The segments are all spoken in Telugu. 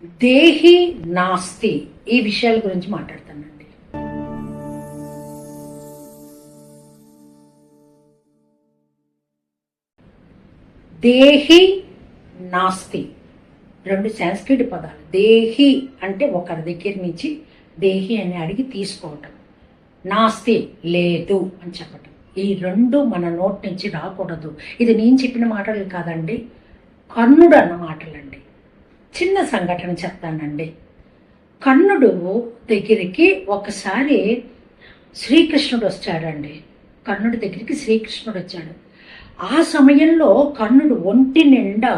దేహి నాస్తి ఈ విషయాల గురించి మాట్లాడతానండి. దేహి నాస్తి రెండు సంస్కృత పదాలు. దేహి అంటే ఒకరి దగ్గర నుంచి దేహి అని అడిగి తీసుకోవటం, నాస్తి లేదు అని చెప్పటం. ఈ రెండు మన నోటి నుంచి రాకూడదు. ఇది నేను చెప్పిన మాటలు కాదండి, కర్ణుడు అన్న మాటలండి. చిన్న సంఘటన చెప్తానండి. కర్ణుడు దగ్గరికి ఒకసారి శ్రీకృష్ణుడు వచ్చాడండి. కర్ణుడి దగ్గరికి శ్రీకృష్ణుడు వచ్చాడు. ఆ సమయంలో కర్ణుడు ఒంటి నిండా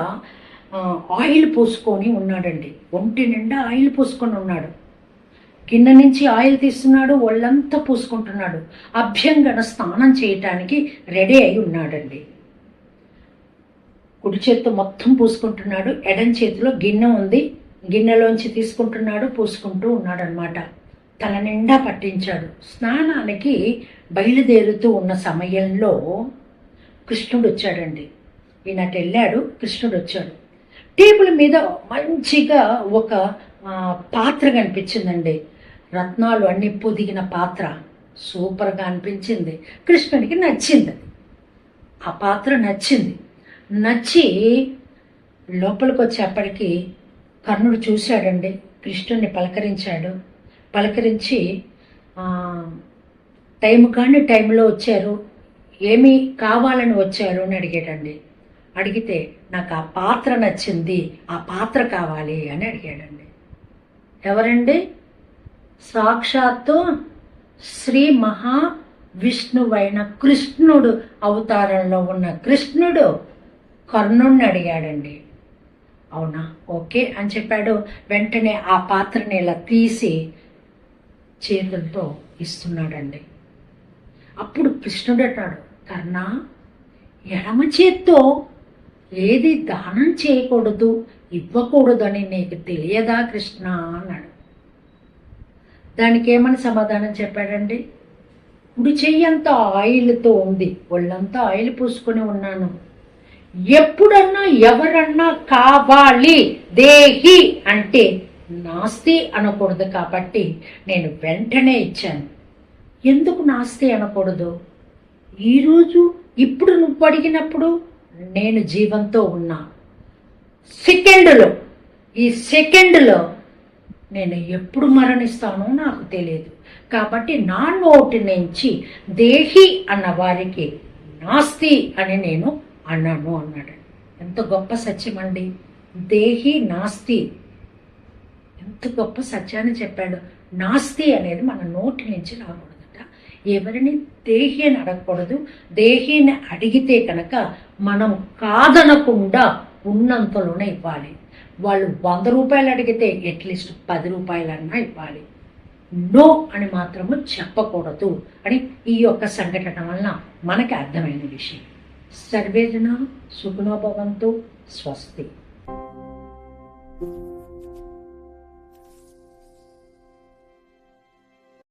ఆయిల్ పోసుకొని ఉన్నాడండి. ఒంటి నిండా ఆయిల్ పోసుకొని ఉన్నాడు. కింద నుంచి ఆయిల్ తీస్తున్నాడు, ఒళ్ళంతా పూసుకుంటున్నాడు. అభ్యంగన స్నానం చేయటానికి రెడీ అయి ఉన్నాడండి. కుడి చేతితో మొత్తం పూసుకుంటున్నాడు, ఎడం చేతిలో గిన్నె ఉంది, గిన్నెలోంచి తీసుకుంటున్నాడు, పూసుకుంటూ ఉన్నాడు అనమాట. తల నిండా పట్టించాడు. స్నానానికి బయలుదేరుతూ ఉన్న సమయంలో కృష్ణుడు వచ్చాడండి. ఈయనటి వెళ్ళాడు, కృష్ణుడు వచ్చాడు. టేబుల్ మీద మంచిగా ఒక పాత్ర కనిపించిందండి. రత్నాలు అన్ని పొదిగిన పాత్ర సూపర్గా అనిపించింది. కృష్ణుడికి నచ్చింది. ఆ పాత్ర నచ్చి లోపలికి వచ్చేప్పటికి కర్ణుడు చూశాడండి. కృష్ణుడిని పలకరించి టైంలో వచ్చారు, ఏమి కావాలని వచ్చారు అని అడిగాడండి. అడిగితే నాకు ఆ పాత్ర నచ్చింది, ఆ పాత్ర కావాలి అని అడిగాడండి. ఎవరండి? సాక్షాత్తు శ్రీ మహావిష్ణువైన కృష్ణుడు అవతారంలో ఉన్న కృష్ణుడు కర్ణుడిని అడిగాడండి. అవునా, ఓకే అని చెప్పాడు. వెంటనే ఆ పాత్రని ఇలా తీసి చేతులతో ఇస్తున్నాడండి. అప్పుడు కృష్ణుడు అన్నాడు, కర్ణ, ఎడమ చేత్తో ఏది దానం చేయకూడదు, ఇవ్వకూడదు అని నీకు తెలియదా కృష్ణ అన్నాడు. దానికి ఏమని సమాధానం చెప్పాడండి? కుడి చెయ్యంతా ఆయిల్తో ఉంది, ఒళ్ళంతా ఆయిల్ పూసుకొని ఉన్నాను. ఎప్పుడన్నా ఎవరన్నా కావాలి దేహి అంటే నాస్తి అనకూడదు, కాబట్టి నేను వెంటనే ఇచ్చాను. ఎందుకు నాస్తి అనకూడదు? ఈరోజు ఇప్పుడు నువ్వు అడిగినప్పుడు నేను జీవంతో ఉన్నా. ఈ సెకండ్లో నేను ఎప్పుడు మరణిస్తానో నాకు తెలియదు. కాబట్టి నా నోటి నుంచి దేహి అన్న వారికి నాస్తి అని నేను అన్నాను అన్నాడు. ఎంత గొప్ప సత్యం అండి! దేహి నాస్తి, ఎంత గొప్ప సత్యాన్ని చెప్పాడు. నాస్తి అనేది మన నోటి నుంచి రాకూడదట. ఎవరిని దేహి అని అడగకూడదు. దేహిని అడిగితే కనుక మనం కాదనకుండా ఉన్నంతలోనే ఇవ్వాలి. వాళ్ళు 100 రూపాయలు అడిగితే అట్లీస్ట్ 10 రూపాయలన్నా ఇవ్వాలి. నో అని మాత్రము చెప్పకూడదు అని ఈ యొక్క సంఘటన వలన మనకి అర్థమైన విషయం. సర్వేజన సుఖినో భవంతు. స్వస్తి.